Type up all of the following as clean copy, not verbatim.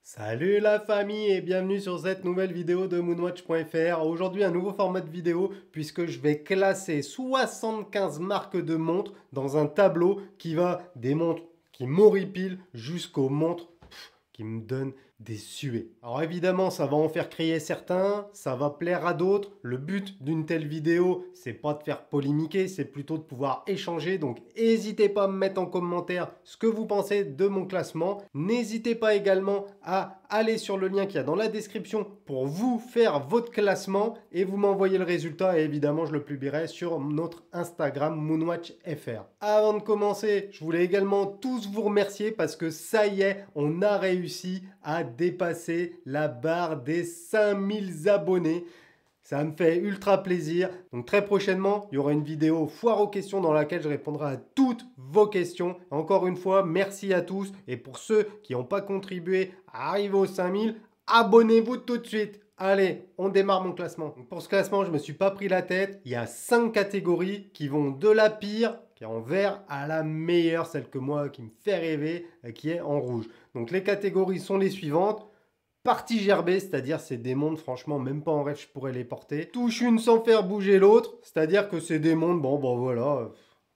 Salut la famille et bienvenue sur cette nouvelle vidéo de moonwatch.fr. Aujourd'hui un nouveau format de vidéo puisque je vais classer 75 marques de montres dans un tableau qui va des montres qui m'horripilent jusqu'aux montres qui me donnent des suées. Alors évidemment ça va en faire crier certains, ça va plaire à d'autres. Le but d'une telle vidéo c'est pas de faire polémiquer, c'est plutôt de pouvoir échanger. Donc n'hésitez pas à me mettre en commentaire ce que vous pensez de mon classement. N'hésitez pas également à aller sur le lien qu'il y a dans la description pour vous faire votre classement et vous m'envoyez le résultat et évidemment je le publierai sur notre Instagram moonwatchfr. Avant de commencer, je voulais également tous vous remercier parce que ça y est, on a réussi à dépasser la barre des 5000 abonnés. Ça me fait ultra plaisir. Donc très prochainement, il y aura une vidéo foire aux questions dans laquelle je répondrai à toutes vos questions. Encore une fois, merci à tous. Et pour ceux qui n'ont pas contribué à arriver aux 5000, abonnez-vous tout de suite. Allez, on démarre mon classement. Donc pour ce classement, je ne me suis pas pris la tête. Il y a 5 catégories qui vont de la pire, qui est en vert, à la meilleure, celle que moi, qui me fait rêver, qui est en rouge. Donc les catégories sont les suivantes. Partie gerbée, c'est-à-dire c'est des montres, franchement, même pas en rêve, je pourrais les porter. Touche une sans faire bouger l'autre, c'est-à-dire que c'est des montres, bon voilà,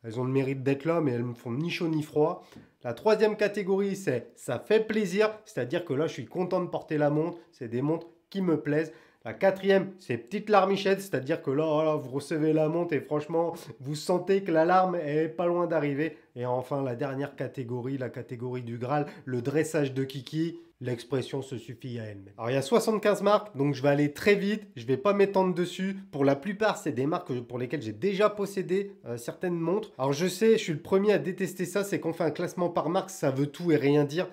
elles ont le mérite d'être là, mais elles me font ni chaud ni froid. La troisième catégorie, c'est ça fait plaisir, c'est-à-dire que là, je suis content de porter la montre, c'est des montres qui me plaisent. La quatrième, c'est petite larmichette, c'est-à-dire que là, voilà, vous recevez la montre et franchement, vous sentez que l'alarme est pas loin d'arriver. Et enfin, la dernière catégorie, la catégorie du Graal, le dressage de Kiki. L'expression se suffit à elle-même. Alors il y a 75 marques, donc je vais aller très vite, je ne vais pas m'étendre dessus. Pour la plupart, c'est des marques pour lesquelles j'ai déjà possédé certaines montres. Alors je sais, je suis le premier à détester ça, c'est qu'on fait un classement par marque, ça veut tout et rien dire.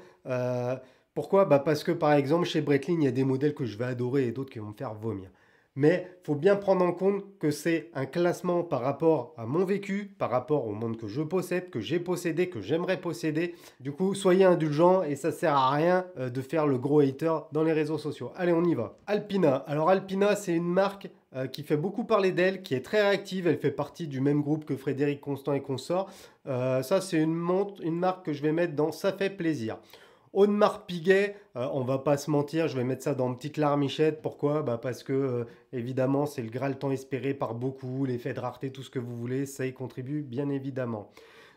Pourquoi? Parce que par exemple, chez Breitling, il y a des modèles que je vais adorer et d'autres qui vont me faire vomir. Mais il faut bien prendre en compte que c'est un classement par rapport à mon vécu, par rapport au monde que je possède, que j'ai possédé, que j'aimerais posséder. Du coup, soyez indulgents et ça sert à rien de faire le gros hater dans les réseaux sociaux. Allez, on y va. Alpina. Alors Alpina, c'est une marque qui fait beaucoup parler d'elle, qui est très réactive. Elle fait partie du même groupe que Frédéric Constant et consorts. Ça, c'est une montre, une marque que je vais mettre dans Ça fait plaisir. Audemars Piguet, on va pas se mentir, je vais mettre ça dans une petite larmichette. Pourquoi? Parce que évidemment c'est le Graal tant espéré par beaucoup, l'effet de rareté, tout ce que vous voulez, ça y contribue bien évidemment.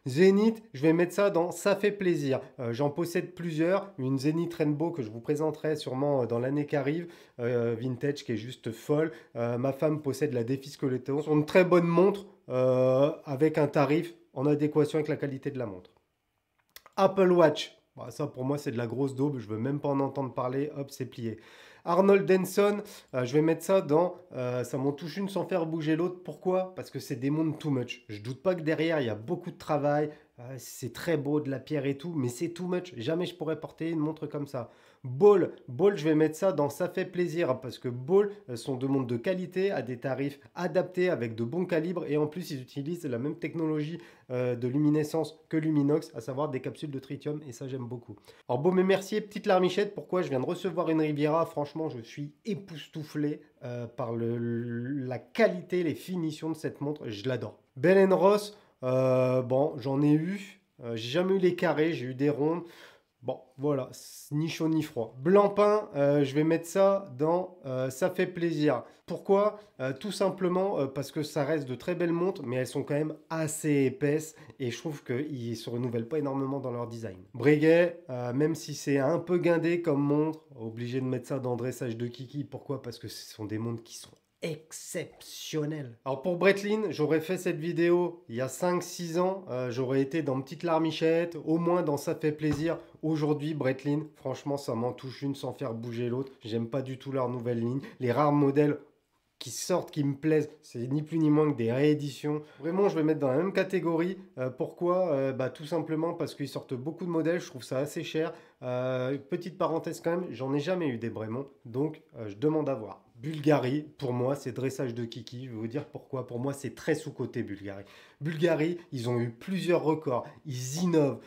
Zénith, je vais mettre ça dans Ça fait plaisir. J'en possède plusieurs. Une Zénith Rainbow que je vous présenterai sûrement dans l'année qui arrive. Vintage qui est juste folle. Ma femme possède la Défi Scoletto. Ce sont de très bonnes montres avec un tarif en adéquation avec la qualité de la montre. Apple Watch. Ça, pour moi, c'est de la grosse daube. Je veux même pas en entendre parler. Hop, c'est plié. Arnold Denson, je vais mettre ça dans ça m'en touche une sans faire bouger l'autre. Pourquoi? Parce que c'est des montres too much. Je doute pas que derrière, il y a beaucoup de travail. C'est très beau, de la pierre et tout, mais c'est too much. Jamais je pourrais porter une montre comme ça. Ball, je vais mettre ça dans Ça fait plaisir parce que Ball sont de montres de qualité à des tarifs adaptés avec de bons calibres et en plus ils utilisent la même technologie de luminescence que Luminox, à savoir des capsules de tritium et ça j'aime beaucoup. Alors Baume et Mercier, petite larmichette, pourquoi? Je viens de recevoir une Riviera, franchement je suis époustouflé par la qualité, les finitions de cette montre, je l'adore. Bell Ross, bon j'en ai eu, j'ai jamais eu les carrés, j'ai eu des rondes. Bon, voilà, ni chaud ni froid. Blancpain, je vais mettre ça dans Ça fait plaisir. Pourquoi? Tout simplement parce que ça reste de très belles montres, mais elles sont quand même assez épaisses et je trouve qu'ils ne se renouvellent pas énormément dans leur design. Breguet, même si c'est un peu guindé comme montre, obligé de mettre ça dans dressage de Kiki. Pourquoi? Parce que ce sont des montres qui sont exceptionnel. Alors pour Breitling, j'aurais fait cette vidéo il y a 5-6 ans, j'aurais été dans Petite Larmichette, au moins dans Ça fait plaisir. Aujourd'hui, Breitling, franchement, ça m'en touche une sans faire bouger l'autre. J'aime pas du tout leur nouvelle ligne. Les rares modèles qui sortent, qui me plaisent, c'est ni plus ni moins que des rééditions. Vraiment, je vais mettre dans la même catégorie. Pourquoi? Tout simplement parce qu'ils sortent beaucoup de modèles, je trouve ça assez cher. Petite parenthèse quand même, j'en ai jamais eu des Bremont, donc je demande à voir. Bulgari, pour moi, c'est dressage de Kiki. Je vais vous dire pourquoi. Pour moi, c'est très sous-coté Bulgari. Bulgari, ils ont eu plusieurs records. Ils innovent.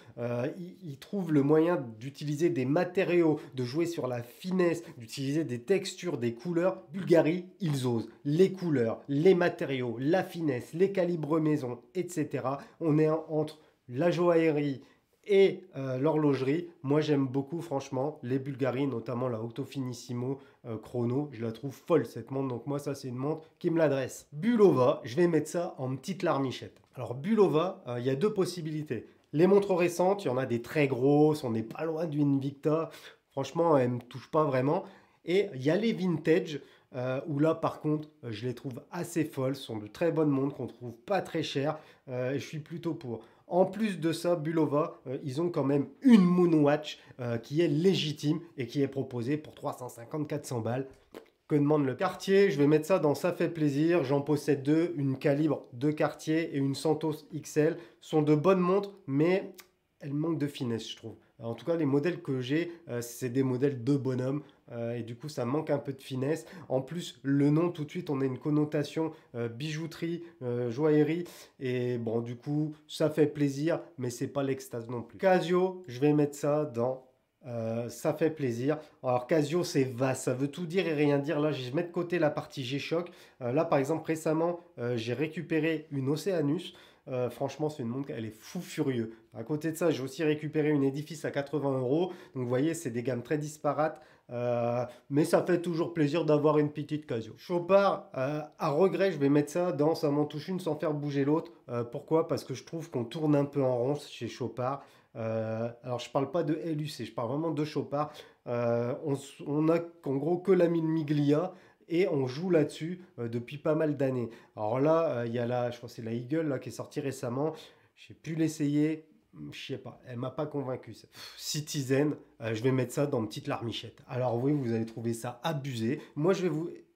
Ils trouvent le moyen d'utiliser des matériaux, de jouer sur la finesse, d'utiliser des textures, des couleurs. Bulgari, ils osent. Les couleurs, les matériaux, la finesse, les calibres maison, etc. On est entre la joaillerie, Et l'horlogerie, moi j'aime beaucoup franchement les Bulgari, notamment la Auto Finissimo Chrono. Je la trouve folle cette montre, donc moi ça c'est une montre qui me l'adresse. Bulova, je vais mettre ça en petite larmichette. Alors Bulova, il y a deux possibilités. Les montres récentes, il y en a des très grosses, on n'est pas loin d'une Invicta. Franchement, elle ne me touche pas vraiment. Et il y a les vintage, où là par contre, je les trouve assez folles. Ce sont de très bonnes montres qu'on trouve pas très chères. Et je suis plutôt pour. En plus de ça, Bulova, ils ont quand même une Moonwatch qui est légitime et qui est proposée pour 350-400 balles. Que demande le Cartier? Je vais mettre ça dans Ça fait plaisir. J'en possède deux, une calibre de Cartier et une Santos XL. Ce sont de bonnes montres, mais elles manquent de finesse, je trouve. En tout cas, les modèles que j'ai, c'est des modèles de bonhomme. Et du coup, ça manque un peu de finesse. En plus, le nom, tout de suite, on a une connotation bijouterie, joaillerie. Et bon, du coup, ça fait plaisir, mais c'est pas l'extase non plus. Casio, je vais mettre ça dans ça fait plaisir. Alors Casio, c'est vaste, ça veut tout dire et rien dire. Là, je mets de côté la partie G-Shock. Là, par exemple, récemment, j'ai récupéré une Oceanus. Franchement, c'est une montre, elle est fou furieux. À côté de ça, j'ai aussi récupéré une Edifice à 80 euros. Donc, vous voyez, c'est des gammes très disparates. Mais ça fait toujours plaisir d'avoir une petite Casio. Chopard, à regret, je vais mettre ça dans Ça m'en touche une sans faire bouger l'autre. Pourquoi? Parce que je trouve qu'on tourne un peu en rond chez Chopard. Alors je parle pas de LUC, je parle vraiment de Chopard. On a en gros que la mine Miglia et on joue là-dessus depuis pas mal d'années. Alors là, il y a je crois que c'est la Eagle là, qui est sortie récemment. J'ai pu l'essayer, je sais pas, elle m'a pas convaincu. Citizen, je vais mettre ça dans une petite larmichette. Alors oui, vous allez trouver ça abusé. Moi,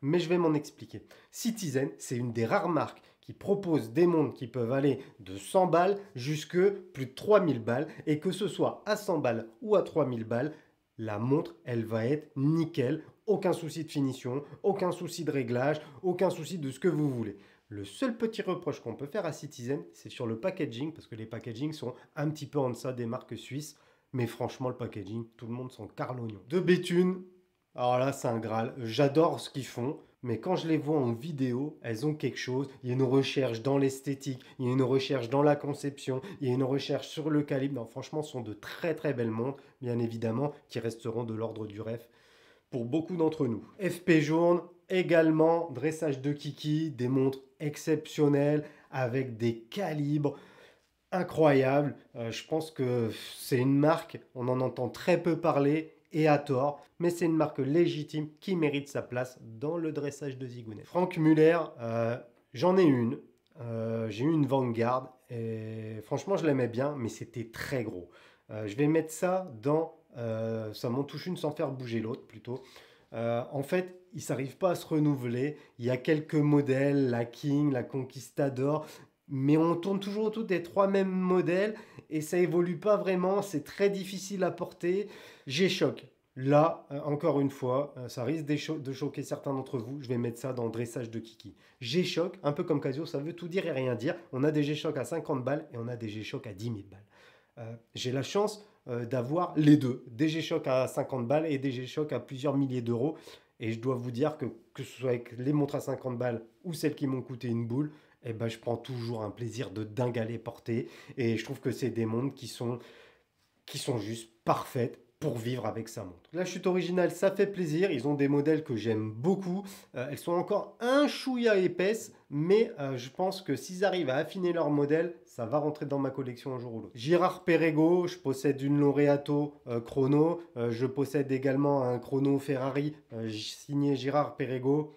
mais je vais m'en expliquer. Citizen, c'est une des rares marques qui propose des montres qui peuvent aller de 100 balles jusque plus de 3000 balles. Et que ce soit à 100 balles ou à 3000 balles, la montre, elle va être nickel. Aucun souci de finition, aucun souci de réglage, aucun souci de ce que vous voulez. Le seul petit reproche qu'on peut faire à Citizen, c'est sur le packaging, parce que les packagings sont un petit peu en deçà des marques suisses. Mais franchement, le packaging, tout le monde s'en carre l'oignon. De Béthune, alors là, c'est un Graal. J'adore ce qu'ils font, mais quand je les vois en vidéo, elles ont quelque chose. Il y a une recherche dans l'esthétique, il y a une recherche dans la conception, il y a une recherche sur le calibre. Non, franchement, ce sont de très très belles montres, bien évidemment, qui resteront de l'ordre du rêve pour beaucoup d'entre nous. FP Journe, également, dressage de kiki, des montres exceptionnelles avec des calibres incroyables. Je pense que c'est une marque, on en entend très peu parler et à tort, mais c'est une marque légitime qui mérite sa place dans le dressage de Zigounet. Franck Muller, j'en ai une. J'ai eu une Vanguard et franchement je l'aimais bien, mais c'était très gros. Je vais mettre ça dans ça m'en touche une sans faire bouger l'autre plutôt. En fait, il ne s'arrive pas à se renouveler. Il y a quelques modèles, la King, la Conquistador, mais on tourne toujours autour des trois mêmes modèles et ça évolue pas vraiment. C'est très difficile à porter. G-Shock. Là, encore une fois, ça risque de choquer certains d'entre vous. Je vais mettre ça dans le dressage de Kiki. G-Shock, un peu comme Casio, ça veut tout dire et rien dire. On a des G-Shock à 50 balles et on a des G-Shock à 10 000 balles. J'ai la chance d'avoir les deux, des G-Shock à 50 balles et des G-Shock à plusieurs milliers d'euros. Et je dois vous dire que ce soit avec les montres à 50 balles ou celles qui m'ont coûté une boule, eh ben, je prends toujours un plaisir de dingue à les porter. Et je trouve que c'est des montres qui sont juste parfaites pour vivre avec sa montre. La chute originale, ça fait plaisir. Ils ont des modèles que j'aime beaucoup. Elles sont encore un chouïa épaisses, mais je pense que s'ils arrivent à affiner leur modèle, ça va rentrer dans ma collection un jour ou l'autre. Girard Perregaux, je possède une Laureato chrono. Je possède également un chrono Ferrari signé Girard Perregaux.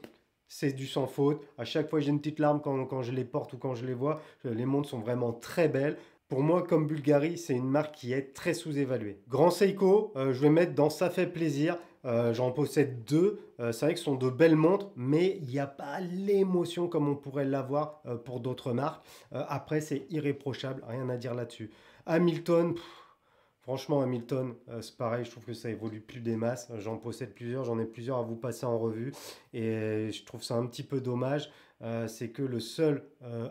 C'est du sans faute. À chaque fois, j'ai une petite larme quand je les porte ou quand je les vois. Les montres sont vraiment très belles. Pour moi, comme Bulgari, c'est une marque qui est très sous-évaluée. Grand Seiko, je vais mettre dans Ça fait plaisir. J'en possède deux. C'est vrai que ce sont de belles montres, mais il n'y a pas l'émotion comme on pourrait l'avoir pour d'autres marques. Après, c'est irréprochable, rien à dire là-dessus. Hamilton, franchement, Hamilton, c'est pareil, je trouve que ça évolue plus des masses. J'en possède plusieurs, j'en ai plusieurs à vous passer en revue. Et je trouve ça un petit peu dommage. C'est que le seul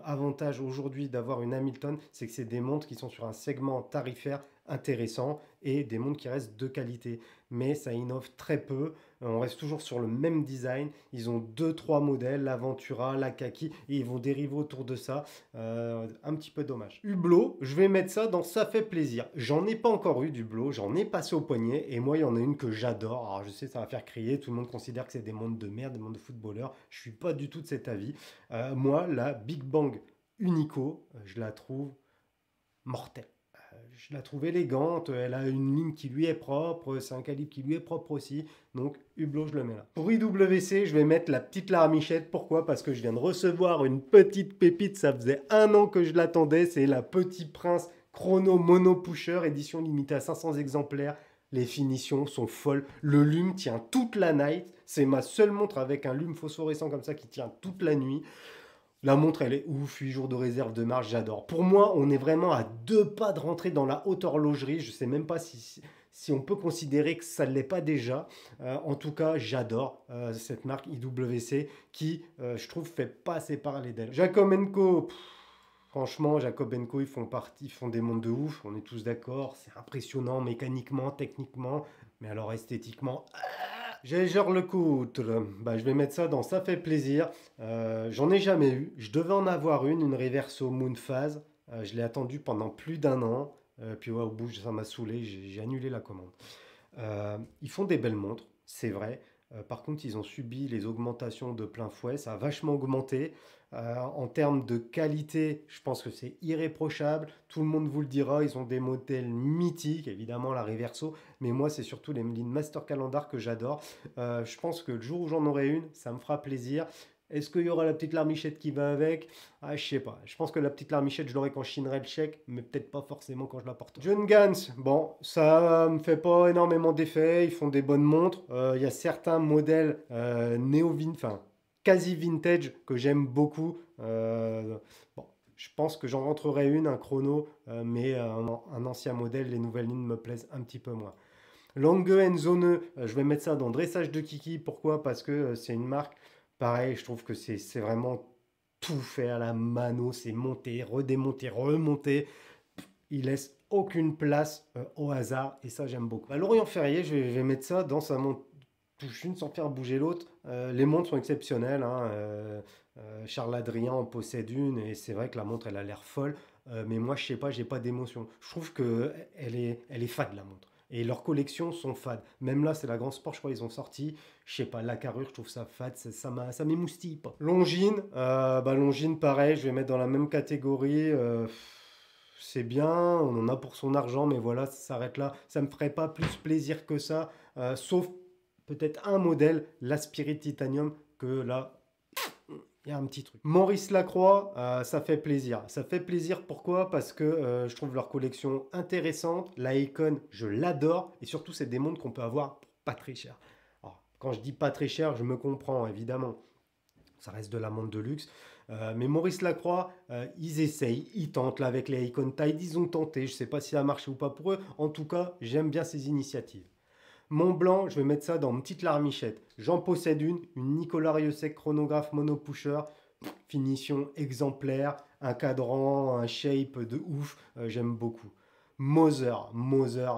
avantage aujourd'hui d'avoir une Hamilton, c'est que c'est des montres qui sont sur un segment tarifaire intéressants et des montres qui restent de qualité. Mais ça innove très peu. On reste toujours sur le même design. Ils ont 2-3 modèles, l'Aventura, la Kaki, et ils vont dériver autour de ça. Un petit peu dommage. Hublot, je vais mettre ça dans ça fait plaisir. J'en ai pas encore eu d'Hublot, j'en ai passé au poignet, et moi il y en a une que j'adore. Alors je sais, ça va faire crier, tout le monde considère que c'est des montres de merde, des montres de footballeurs. Je suis pas du tout de cet avis. Moi, la Big Bang Unico, je la trouve mortelle. Je la trouve élégante, elle a une ligne qui lui est propre, c'est un calibre qui lui est propre aussi, donc Hublot je le mets là. Pour IWC, je vais mettre la petite larmichette, pourquoi? Parce que je viens de recevoir une petite pépite, ça faisait 1 an que je l'attendais, c'est la Petit Prince Chrono Mono Pusher, édition limitée à 500 exemplaires. Les finitions sont folles, le lume tient toute la night, c'est ma seule montre avec un lume phosphorescent comme ça qui tient toute la nuit. La montre, elle est ouf, 8 jours de réserve de marche, j'adore. Pour moi, on est vraiment à 2 pas de rentrer dans la haute horlogerie. Je ne sais même pas si on peut considérer que ça ne l'est pas déjà. En tout cas, j'adore cette marque IWC qui, je trouve, fait pas assez parler d'elle. Jacob & Co, franchement, Jacob & Co, ils font des montres de ouf, on est tous d'accord. C'est impressionnant mécaniquement, techniquement, mais alors esthétiquement... J'ai genre le coutre. Bah, je vais mettre ça dans ça fait plaisir. J'en ai jamais eu. Je devais en avoir une Reverso Moonphase. Je l'ai attendue pendant plus d'1 an. Puis ouais, au bout, ça m'a saoulé. J'ai annulé la commande. Ils font des belles montres, c'est vrai. Par contre, ils ont subi les augmentations de plein fouet. Ça a vachement augmenté. En termes de qualité, je pense que c'est irréprochable. Tout le monde vous le dira. Ils ont des modèles mythiques, évidemment la Reverso. Mais moi, c'est surtout les lignes Master Calendar que j'adore. Je pense que le jour où j'en aurai une, ça me fera plaisir. Est-ce qu'il y aura la petite larmichette qui va avec? Je sais pas. Je pense que la petite larmichette, je l'aurai quand je signerai le chèque, mais peut-être pas forcément quand je la porte. John Gans, bon, ça me fait pas énormément d'effet. Ils font des bonnes montres. Il y a certains modèles enfin, quasi vintage que j'aime beaucoup. Bon, je pense que j'en rentrerai une, un chrono, mais un ancien modèle, les nouvelles lignes me plaisent un petit peu moins. Lange Zone, je vais mettre ça dans dressage de Kiki. Pourquoi? Parce que c'est une marque. Pareil, je trouve que c'est vraiment tout fait à la mano, c'est monté, redémonté, remonté. Il laisse aucune place au hasard et ça j'aime beaucoup. Lorient Ferrier, je vais mettre ça dans sa montre touche une sans faire bouger l'autre. Les montres sont exceptionnelles, hein. Charles Adrien en possède une et c'est vrai que la montre elle a l'air folle. Mais moi je sais pas, j'ai pas d'émotion. Je trouve que elle est fade la montre. Et leurs collections sont fades. Même là, c'est la Grand Sport, je crois, ils ont sorti. Je sais pas, la carrure, je trouve ça fade, ça m'émoustille pas. Longines, Longines, pareil, je vais mettre dans la même catégorie. C'est bien, on en a pour son argent, mais voilà, ça s'arrête là. Ça me ferait pas plus plaisir que ça, sauf peut-être un modèle, la Spirit Titanium, que là, il y a un petit truc. Maurice Lacroix, ça fait plaisir. Ça fait plaisir pourquoi? Parce que je trouve leur collection intéressante. La Icon, je l'adore. Et surtout, c'est des montres qu'on peut avoir pour pas très cher. Alors, quand je dis pas très cher, je me comprends, évidemment. Ça reste de la montre de luxe. Mais Maurice Lacroix, ils essayent, ils tentent là avec les Icon Tide. Ils ont tenté. Je ne sais pas si ça a marché ou pas pour eux. En tout cas, j'aime bien ces initiatives. Mont-Blanc, je vais mettre ça dans une petite larmichette. J'en possède une Nicolas Rieussec chronographe monopusher, finition exemplaire, un cadran, un shape de ouf, j'aime beaucoup. Moser,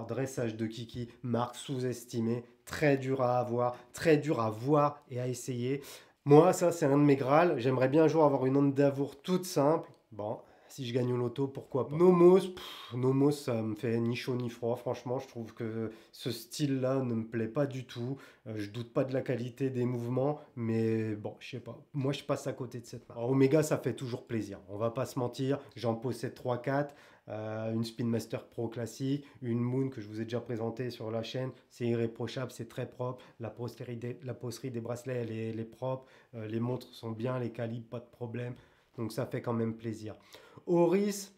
dressage de Kiki, marque sous-estimée, très dur à avoir, très dur à voir et à essayer. Moi, ça, c'est un de mes Graals. J'aimerais bien un jour avoir une onde d'avour toute simple. Bon, si je gagne au loto, pourquoi pas. Nomos, ça me fait ni chaud ni froid. Franchement, je trouve que ce style-là ne me plaît pas du tout. Je doute pas de la qualité des mouvements, mais bon, je sais pas. Moi, je passe à côté de cette marque. Alors, Omega, ça fait toujours plaisir. On va pas se mentir. J'en possède 3-4. Une Spin Master Pro classique, une Moon que je vous ai déjà présentée sur la chaîne, c'est irréprochable, c'est très propre, la posterie des bracelets elle est propre, les montres sont bien, les calibres, pas de problème, donc ça fait quand même plaisir. Oris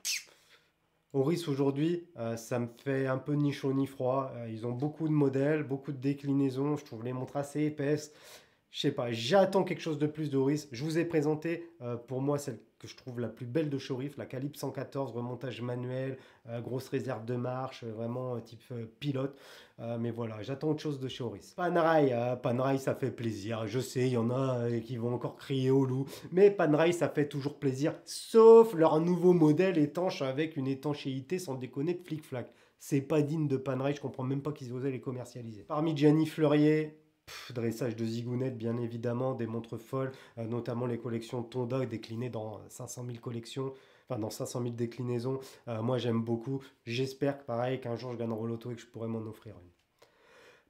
aujourd'hui, ça me fait un peu ni chaud ni froid, ils ont beaucoup de modèles, beaucoup de déclinaisons, je trouve les montres assez épaisses. Je sais pas, j'attends quelque chose de plus d'Oris. Je vous ai présenté pour moi celle que je trouve la plus belle de Chorif, la Calibre 114, remontage manuel, grosse réserve de marche, vraiment type pilote. Mais voilà, j'attends autre chose de Chorif. Panerai, ça fait plaisir. Je sais, il y en a qui vont encore crier au loup. Mais Panerai, ça fait toujours plaisir. Sauf leur nouveau modèle étanche avec une étanchéité sans déconner de flic-flac. c'est pas digne de Panerai, je comprends même pas qu'ils osaient les commercialiser. Parmi Gianni Fleurier, dressage de zigounette bien évidemment, des montres folles, notamment les collections Tonda déclinées dans 500 000 collections, enfin dans 500 000 déclinaisons. Moi j'aime beaucoup, j'espère que pareil qu'un jour je gagnerai au loto et que je pourrai m'en offrir une.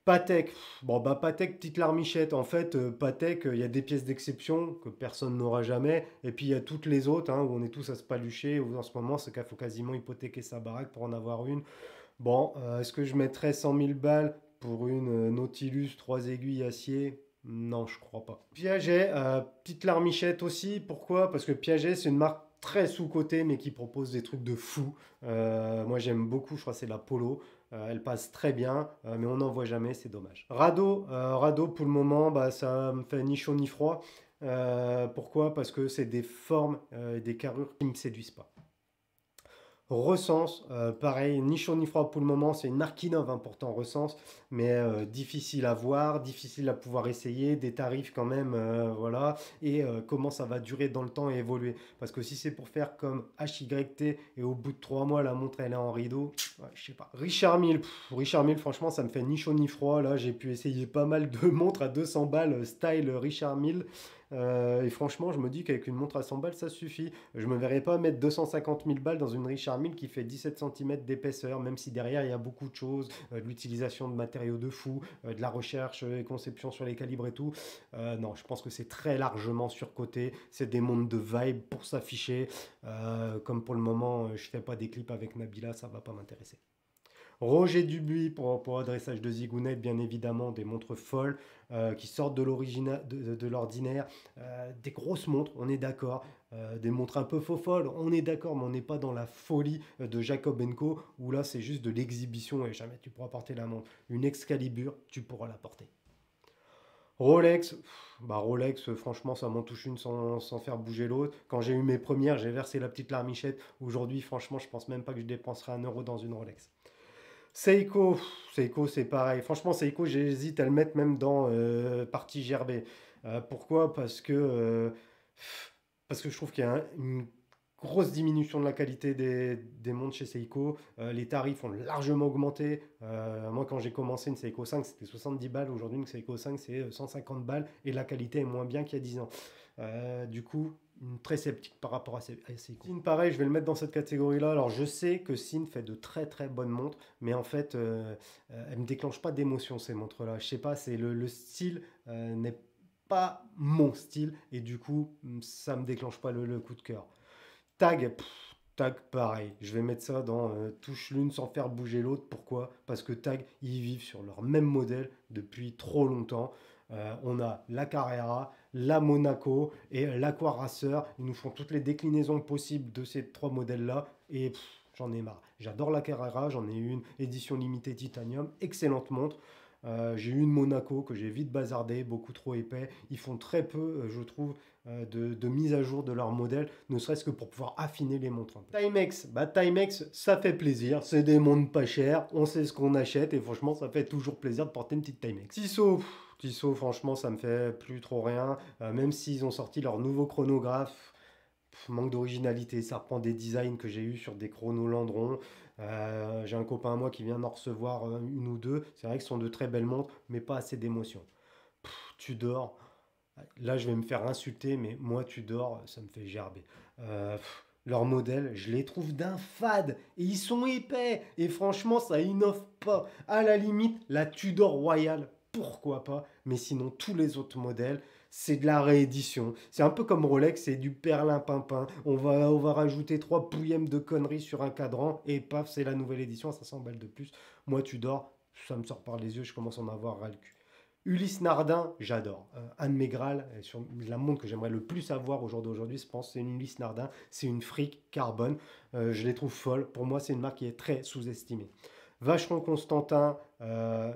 Patek, bon bah Patek, petite larmichette. En fait, Patek, il y a des pièces d'exception que personne n'aura jamais, et puis il y a toutes les autres hein, où on est tous à se palucher, où en ce moment c'est qu'il faut quasiment hypothéquer sa baraque pour en avoir une. Bon, est-ce que je mettrais 100 000 balles pour une Nautilus 3 aiguilles acier? Non, je crois pas. Piaget, petite larmichette aussi. Pourquoi? Parce que Piaget, c'est une marque très sous-cotée, mais qui propose des trucs de fou. Moi, j'aime beaucoup, je crois que c'est la Polo. Elle passe très bien, mais on n'en voit jamais, c'est dommage. Rado, pour le moment, bah, ça me fait ni chaud ni froid. Pourquoi? Parce que c'est des formes et des carrures qui ne me séduisent pas. Recense, pareil, ni chaud ni froid pour le moment, c'est une marque innove hein, pourtant Recense, mais difficile à voir, difficile à pouvoir essayer, des tarifs quand même, voilà, et comment ça va durer dans le temps et évoluer. Parce que si c'est pour faire comme HYT et au bout de 3 mois la montre elle est en rideau, ouais, je sais pas. Richard Mille, franchement ça me fait ni chaud ni froid, là j'ai pu essayer pas mal de montres à 200 balles style Richard Mille. Et franchement, je me dis qu'avec une montre à 100 balles, ça suffit. Je me verrais pas mettre 250 000 balles dans une Richard Mille qui fait 17 cm d'épaisseur, même si derrière il y a beaucoup de choses, de l'utilisation de matériaux de fou, de la recherche et conception sur les calibres et tout. Non, je pense que c'est très largement surcoté. C'est des montres de vibe pour s'afficher. Comme pour le moment, je fais pas des clips avec Nabila, ça va pas m'intéresser. Roger Dubuis pour adressage de zigounette, bien évidemment, des montres folles qui sortent de l'ordinaire, des grosses montres, on est d'accord, des montres un peu faux folles, on est d'accord, mais on n'est pas dans la folie de Jacob Co, où là c'est juste de l'exhibition et jamais tu pourras porter la montre. Une Excalibur, tu pourras la porter. Rolex, bah Rolex, franchement, ça m'en touche une sans faire bouger l'autre. Quand j'ai eu mes premières, j'ai versé la petite larmichette. Aujourd'hui, franchement, je pense même pas que je dépenserai 1 euro dans une Rolex. Seiko, Seiko c'est pareil. Franchement, Seiko, j'hésite à le mettre même dans partie gerbée. Pourquoi? Parce que je trouve qu'il y a une grosse diminution de la qualité des montres chez Seiko. Les tarifs ont largement augmenté. Moi, quand j'ai commencé une Seiko 5, c'était 70 balles. Aujourd'hui, une Seiko 5, c'est 150 balles et la qualité est moins bien qu'il y a 10 ans. Du coup, très sceptique par rapport à Seiko. Sin, pareil, je vais le mettre dans cette catégorie-là. Alors, je sais que Sin fait de très très bonnes montres, mais en fait, elle me déclenche pas d'émotion ces montres-là. Je sais pas, c'est le style n'est pas mon style et du coup, ça me déclenche pas le coup de cœur. Tag, Tag, pareil. Je vais mettre ça dans touche l'une sans faire bouger l'autre. Pourquoi? Parce que Tag, ils vivent sur leur même modèle depuis trop longtemps. On a la Carrera, la Monaco et l'Aqua-Racer. Ils nous font toutes les déclinaisons possibles de ces trois modèles-là. Et j'en ai marre. J'adore la Carrera. J'en ai eu une édition limitée titanium. Excellente montre. J'ai eu une Monaco que j'ai vite bazardé, beaucoup trop épais. Ils font très peu, je trouve, de mise à jour de leur modèle, ne serait-ce que pour pouvoir affiner les montres. Timex, bah Timex, ça fait plaisir. C'est des montres pas chères, on sait ce qu'on achète et franchement, ça fait toujours plaisir de porter une petite Timex. Tissot, franchement, ça me fait plus trop rien. Même s'ils ont sorti leur nouveau chronographe, manque d'originalité, ça reprend des designs que j'ai eu sur des chronos Landron. J'ai un copain à moi qui vient d'en recevoir une ou deux. C'est vrai que ce sont de très belles montres, mais pas assez d'émotion. Tudor, là je vais me faire insulter, mais moi Tudor, ça me fait gerber. Leurs modèles, je les trouve d'un fade et ils sont épais. Et franchement, ça innove pas. À la limite, la Tudor Royale, pourquoi pas. Mais sinon, tous les autres modèles, c'est de la réédition. C'est un peu comme Rolex, c'est du perlimpinpin. On va rajouter 3 pouillèmes de conneries sur un cadran et paf, c'est la nouvelle édition à 500 balles de plus. Moi, Tudor, ça me sort par les yeux, je commence à en avoir ras le cul. Ulysse Nardin, j'adore. Anne Mégral, sur la montre que j'aimerais le plus avoir au jour d'aujourd'hui, je pense, c'est une Ulysse Nardin. C'est une fric carbone. Je les trouve folles. Pour moi, c'est une marque qui est très sous-estimée. Vacheron Constantin,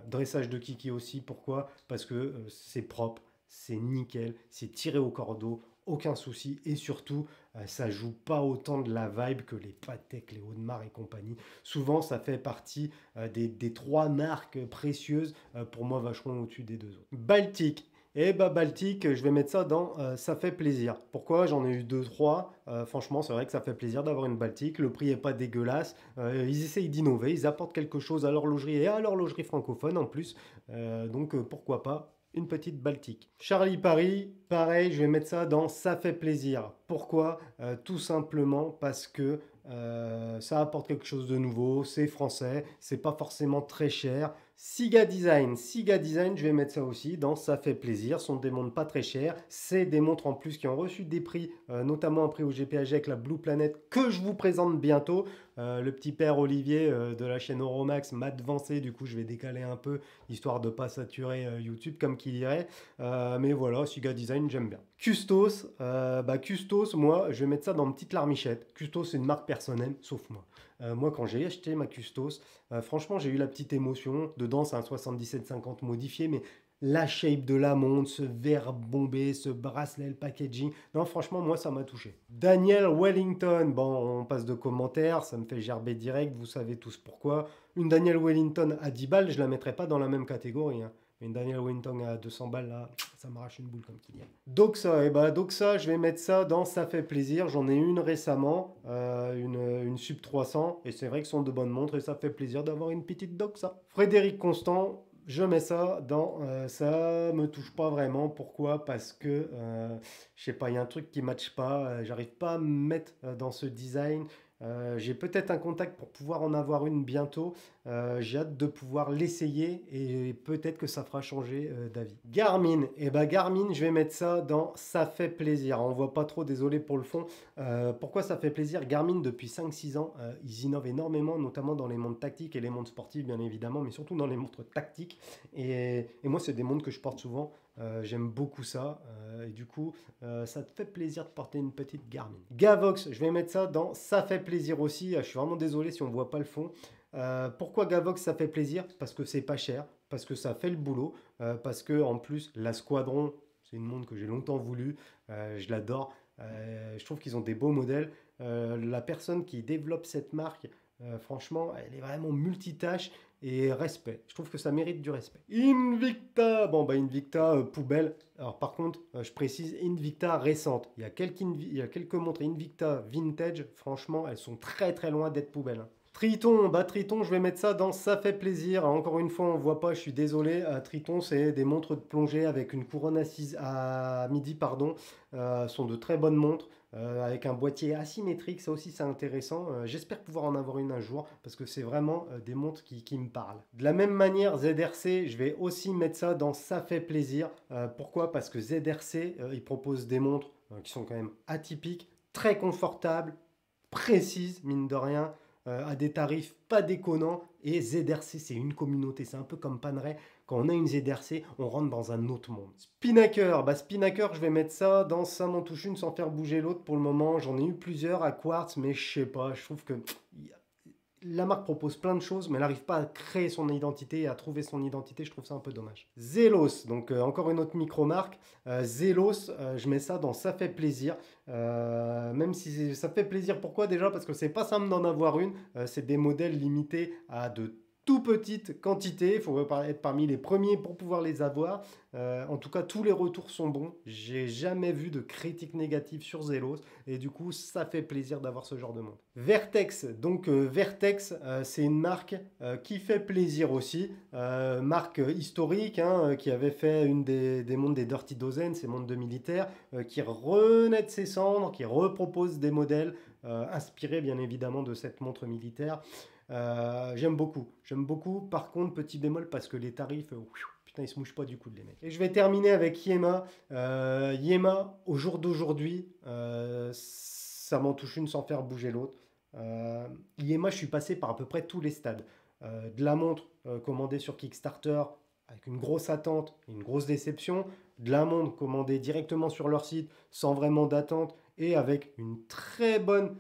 dressage de Kiki aussi. Pourquoi? Parce que c'est propre, c'est nickel, c'est tiré au cordeau, aucun souci. Et surtout, ça joue pas autant de la vibe que les Patek, les Audemars et compagnie. Souvent, ça fait partie des trois marques précieuses. Pour moi, Vacheron au-dessus des deux autres. Baltique. Et bah Baltic, je vais mettre ça dans ça fait plaisir. Pourquoi? J'en ai eu deux trois. Franchement, c'est vrai que ça fait plaisir d'avoir une Baltic. Le prix est pas dégueulasse. Ils essayent d'innover, ils apportent quelque chose à l'horlogerie et à l'horlogerie francophone en plus. Donc pourquoi pas une petite Baltique. Charlie Paris, pareil, je vais mettre ça dans ça fait plaisir. Pourquoi? Tout simplement parce que ça apporte quelque chose de nouveau, c'est français, c'est pas forcément très cher. Siga Design, je vais mettre ça aussi dans ça fait plaisir. Ce sont des montres pas très chères. C'est des montres en plus qui ont reçu des prix, notamment un prix au GPAG avec la Blue Planet que je vous présente bientôt. Le petit père Olivier de la chaîne Euromax m'a devancé, du coup je vais décaler un peu histoire de pas saturer YouTube comme qu'il irait. Mais voilà, Siga Design, j'aime bien. Custos, Custos, moi je vais mettre ça dans une petite larmichette. Custos, c'est une marque personnelle, sauf moi. Moi, quand j'ai acheté ma Custos, franchement, j'ai eu la petite émotion. Dedans, c'est un 7750 modifié, mais la shape de la montre, ce verre bombé, ce bracelet, le packaging. Non, franchement, moi, ça m'a touché. Daniel Wellington. Bon, on passe de commentaires, ça me fait gerber direct, vous savez tous pourquoi. Une Daniel Wellington à 10 balles, je la mettrais pas dans la même catégorie, hein. Une Daniel Wellington à 200 balles, là, ça m'arrache une boule comme qu'il y a. Doxa, je vais mettre ça dans ça fait plaisir. J'en ai une récemment, une Sub 300, et c'est vrai que ce sont de bonnes montres, et ça fait plaisir d'avoir une petite Doxa. Frédéric Constant, je mets ça dans ça me touche pas vraiment. Pourquoi? Parce que, je sais pas, il y a un truc qui ne matche pas, j'arrive pas à me mettre dans ce design. J'ai peut-être un contact pour pouvoir en avoir une bientôt. J'ai hâte de pouvoir l'essayer et peut-être que ça fera changer d'avis. Garmin, Garmin, je vais mettre ça dans ça fait plaisir. On voit pas trop, désolé pour le fond. Pourquoi ça fait plaisir? Garmin, depuis 5-6 ans, ils innovent énormément, notamment dans les montres tactiques et les montres sportives, bien évidemment, mais surtout dans les montres tactiques. Et moi, c'est des montres que je porte souvent. J'aime beaucoup ça. Et du coup, ça te fait plaisir de porter une petite Garmin. Gavox, je vais mettre ça dans ça fait plaisir aussi. Je suis vraiment désolé si on ne voit pas le fond. Pourquoi Gavox ça fait plaisir? Parce que c'est pas cher, parce que ça fait le boulot, parce que en plus la Squadron, c'est une montre que j'ai longtemps voulu, je l'adore. Je trouve qu'ils ont des beaux modèles. La personne qui développe cette marque, franchement, elle est vraiment multitâche et respect. Je trouve que ça mérite du respect. Invicta, Invicta poubelle. Alors par contre, je précise Invicta récente. Il y a quelques montres Invicta vintage. Franchement, elles sont très très loin d'être poubelle, hein. Triton, Triton, je vais mettre ça dans ça fait plaisir. Encore une fois, on voit pas, je suis désolé. Triton, c'est des montres de plongée avec une couronne assise à midi, pardon. Sont de très bonnes montres avec un boîtier asymétrique. Ça aussi, c'est intéressant. J'espère pouvoir en avoir une un jour parce que c'est vraiment des montres qui me parlent. De la même manière, ZRC, je vais aussi mettre ça dans ça fait plaisir. Pourquoi? Parce que ZRC, ils proposent des montres qui sont quand même atypiques, très confortables, précises, mine de rien. À des tarifs pas déconnants. Et ZRC, c'est une communauté. C'est un peu comme Panerai. Quand on a une ZRC, on rentre dans un autre monde. Spinnaker, Spinnaker, je vais mettre ça dans ça m'en touche une sans faire bouger l'autre pour le moment. J'en ai eu plusieurs à Quartz, mais je sais pas. Je trouve que la marque propose plein de choses, mais elle n'arrive pas à créer son identité, à trouver son identité. Je trouve ça un peu dommage. Zelos, donc encore une autre micro-marque. Zelos, je mets ça dans ça fait plaisir. Même si ça fait plaisir, pourquoi déjà? Parce que c'est pas simple d'en avoir une. C'est des modèles limités à de tout petites quantités. Il faut être parmi les premiers pour pouvoir les avoir. En tout cas, tous les retours sont bons. J'ai jamais vu de critiques négatives sur Zelos. Et du coup, ça fait plaisir d'avoir ce genre de montre. Vertex, donc Vertex, c'est une marque qui fait plaisir aussi. Marque historique, hein, qui avait fait une des montres des Dirty Dozen, ces montres de militaires, qui renaît de ses cendres, qui repropose des modèles inspirés bien évidemment de cette montre militaire. J'aime beaucoup. Par contre, petit bémol, parce que les tarifs, putain, ils se mouchent pas du coup de les mecs. Et je vais terminer avec Yema. Yema, au jour d'aujourd'hui, ça m'en touche une sans faire bouger l'autre. Yema, je suis passé par à peu près tous les stades. De la montre commandée sur Kickstarter avec une grosse attente et une grosse déception. De la montre commandée directement sur leur site sans vraiment d'attente et avec une très bonne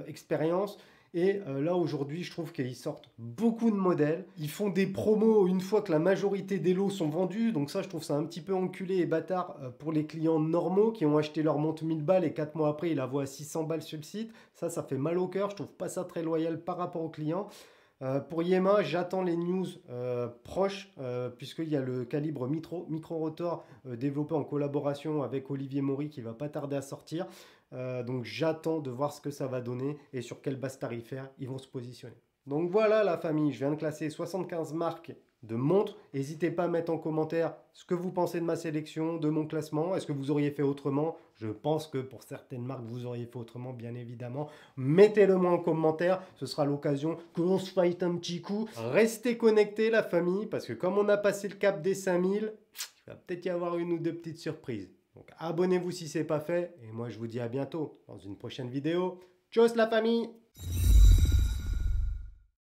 expérience. Et là, aujourd'hui, je trouve qu'ils sortent beaucoup de modèles. Ils font des promos une fois que la majorité des lots sont vendus. Donc ça, je trouve ça un petit peu enculé et bâtard pour les clients normaux qui ont acheté leur montre 1000 balles et 4 mois après, ils la voient à 600 balles sur le site. Ça fait mal au cœur. Je trouve pas ça très loyal par rapport aux clients. Pour Yema, j'attends les news proches, puisqu'il y a le calibre micro-rotor développé en collaboration avec Olivier Maury qui va pas tarder à sortir. Donc j'attends de voir ce que ça va donner et sur quelle base tarifaire ils vont se positionner. Donc voilà la famille, je viens de classer 75 marques de montres. N'hésitez pas à mettre en commentaire ce que vous pensez de ma sélection, de mon classement. Est-ce que vous auriez fait autrement? Je pense que pour certaines marques, vous auriez fait autrement, bien évidemment. Mettez-le moi en commentaire, ce sera l'occasion que l'on se fight un petit coup. Restez connectés la famille, parce que comme on a passé le cap des 5000, il va peut-être y avoir une ou deux petites surprises. Donc abonnez-vous si ce n'est pas fait, et moi je vous dis à bientôt dans une prochaine vidéo. Tchuss la famille!